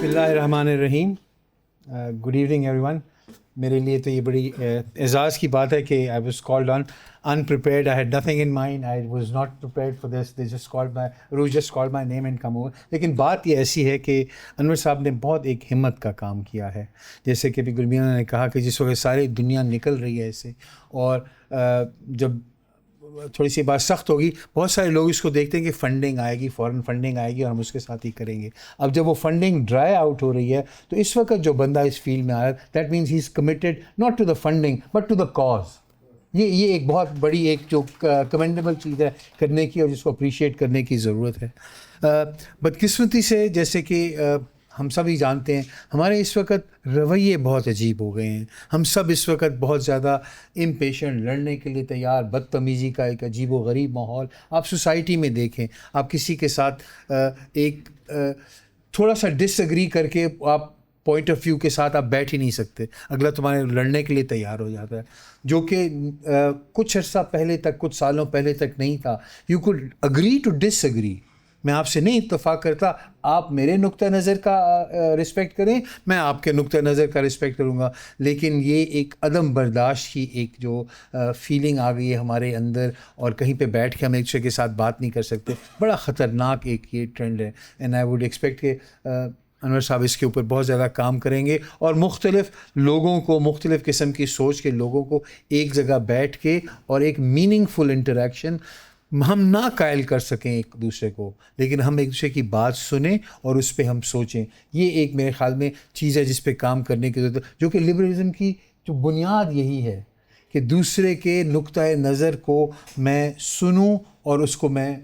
بسم اللہ الرحمن الرحیم. Good evening every one. میرے لیے تو یہ بڑی اعزاز کی بات ہے کہ I was called on unprepared. I had nothing in mind. I was not prepared for this. They just called my name and come over. لیکن بات یہ ایسی ہے کہ انور صاحب نے بہت ایک ہمت کا کام کیا ہے. جیسے کہ ابھی گلمینا نے کہا کہ جس وقت ساری دنیا نکل رہی ہے اسے، اور جب تھوڑی سی بات سخت ہوگی، بہت سارے لوگ اس کو دیکھتے ہیں کہ فنڈنگ آئے گی، فورن فنڈنگ آئے گی اور ہم اس کے ساتھ ہی کریں گے. اب جب وہ فنڈنگ ڈرائی آؤٹ ہو رہی ہے تو اس وقت جو بندہ اس فیلڈ میں آیا، that means he is committed not to the funding but to the cause. یہ ایک بہت بڑی ایک جو کمنڈیبل چیز ہے کرنے کی، اور جس کو اپریشیٹ کرنے کی ضرورت ہے. بدقسمتی سے جیسے کہ ہم سب ہی جانتے ہیں، ہمارے اس وقت رویے بہت عجیب ہو گئے ہیں. ہم سب اس وقت بہت زیادہ امپیشنٹ، لڑنے کے لیے تیار، بدتمیزی کا ایک عجیب و غریب ماحول. آپ سوسائٹی میں دیکھیں، آپ کسی کے ساتھ ایک تھوڑا سا ڈس ایگری کر کے آپ پوائنٹ آف ویو کے ساتھ آپ بیٹھ ہی نہیں سکتے، اگلا تمہارے لڑنے کے لیے تیار ہو جاتا ہے، جو کہ کچھ عرصہ پہلے تک، کچھ سالوں پہلے تک نہیں تھا. You could agree to disagree. میں آپ سے نہیں اتفاق کرتا، آپ میرے نقطہ نظر کا رسپیکٹ کریں، میں آپ کے نقطہ نظر کا رسپیکٹ کروں گا. لیکن یہ ایک عدم برداشت کی ایک جو فیلنگ آ گئی ہے ہمارے اندر، اور کہیں پہ بیٹھ کے ہم ایک دوسرے کے ساتھ بات نہیں کر سکتے. بڑا خطرناک ایک یہ ٹرینڈ ہے. اینڈ آئی ووڈ ایکسپیکٹ کہ انور صاحب اس کے اوپر بہت زیادہ کام کریں گے، اور مختلف لوگوں کو، مختلف قسم کی سوچ کے لوگوں کو ایک جگہ بیٹھ کے اور ایک میننگ فل انٹریکشن ہم نہ قائل کر سکیں ایک دوسرے کو، لیکن ہم ایک دوسرے کی بات سنیں اور اس پہ ہم سوچیں. یہ ایک میرے خیال میں چیز ہے جس پہ کام کرنے کی ضرورت ہے، جو کہ لبرلزم کی جو بنیاد یہی ہے کہ دوسرے کے نقطۂ نظر کو میں سنوں، اور اس کو میں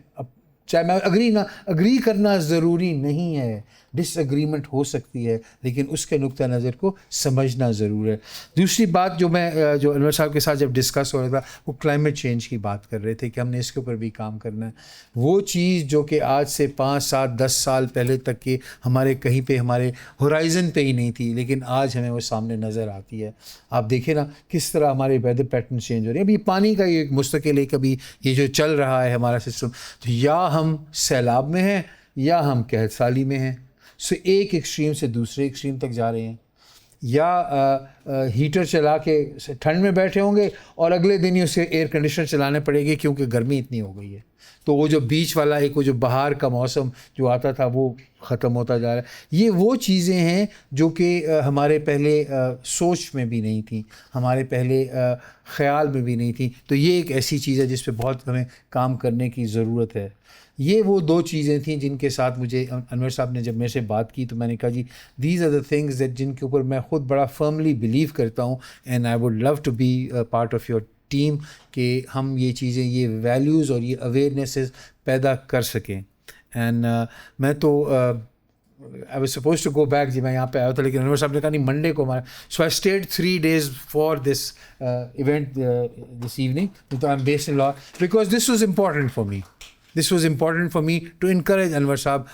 چاہے میں اگری کرنا ضروری نہیں ہے، ڈس ایگریمنٹ ہو سکتی ہے، لیکن اس کے نقطہ نظر کو سمجھنا ضرور ہے. دوسری بات جو انور صاحب کے ساتھ جب ڈسکس ہو رہا تھا، وہ کلائمیٹ چینج کی بات کر رہے تھے کہ ہم نے اس کے اوپر بھی کام کرنا ہے. وہ چیز جو کہ آج سے 5 7 10 سال پہلے تک کے ہمارے کہیں پہ ہمارے ہورائزن پہ ہی نہیں تھی، لیکن آج ہمیں وہ سامنے نظر آتی ہے. آپ دیکھیں نا کس طرح ہمارے ویدر پیٹرن چینج ہو رہے ہیں. ابھی پانی کا ایک مستقل ایک ابھی یہ جو چل رہا ہے ہمارا سسٹم، تو یا ہم سیلاب میں ہیں یا ہم قحط سالی میں ہیں. ایک ایکسٹریم سے دوسرے ایکسٹریم تک جا رہے ہیں. یا ہیٹر چلا کے ٹھنڈ میں بیٹھے ہوں گے اور اگلے دن ہی اسے ایئر کنڈیشنر چلانے پڑے گی کیونکہ گرمی اتنی ہو گئی ہے. تو وہ جو بیچ والا ایک وہ جو بہار کا موسم جو آتا تھا وہ ختم ہوتا جا رہا ہے. یہ وہ چیزیں ہیں جو کہ ہمارے پہلے سوچ میں بھی نہیں تھیں، ہمارے پہلے خیال میں بھی نہیں تھیں. تو یہ ایک ایسی چیز ہے جس پہ بہت ہمیں کام کرنے کی ضرورت ہے. یہ وہ 2 چیزیں تھیں جن کے ساتھ مجھے انور صاحب نے جب میرے سے بات کی تو میں نے کہا جی these are the things that جن کے اوپر میں خود بڑا فرملی بلیو کرتا ہوں، and I would love to be part of your team, کہ ہم یہ چیزیں، یہ ویلیوز اور یہ اویئرنیسز پیدا کر سکیں. اینڈ میں تو I was supposed to go back جی، میں یہاں پہ آیا تھا، لیکن انور صاحب نے کہا نہیں منڈے کو ہمارا. So I stayed 3 days for this event this evening. So I'm based in Lahore because this was important for me. This was important for me to encourage Anwar Saab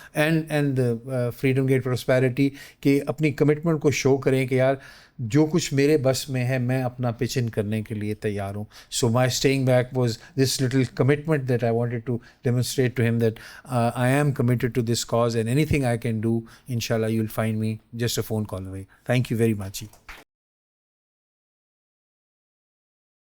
and Freedom Gate Prosperity کہ اپنی commitment کو شو کریں کہ یار جو کچھ میرے بس میں ہے میں اپنا پچ ان کرنے کے لیے تیار ہوں. So my staying back was this little commitment that I wanted to demonstrate to him that I am committed to this cause, and anything I can do, inshallah you'll find me just a phone call away. Thank you very much.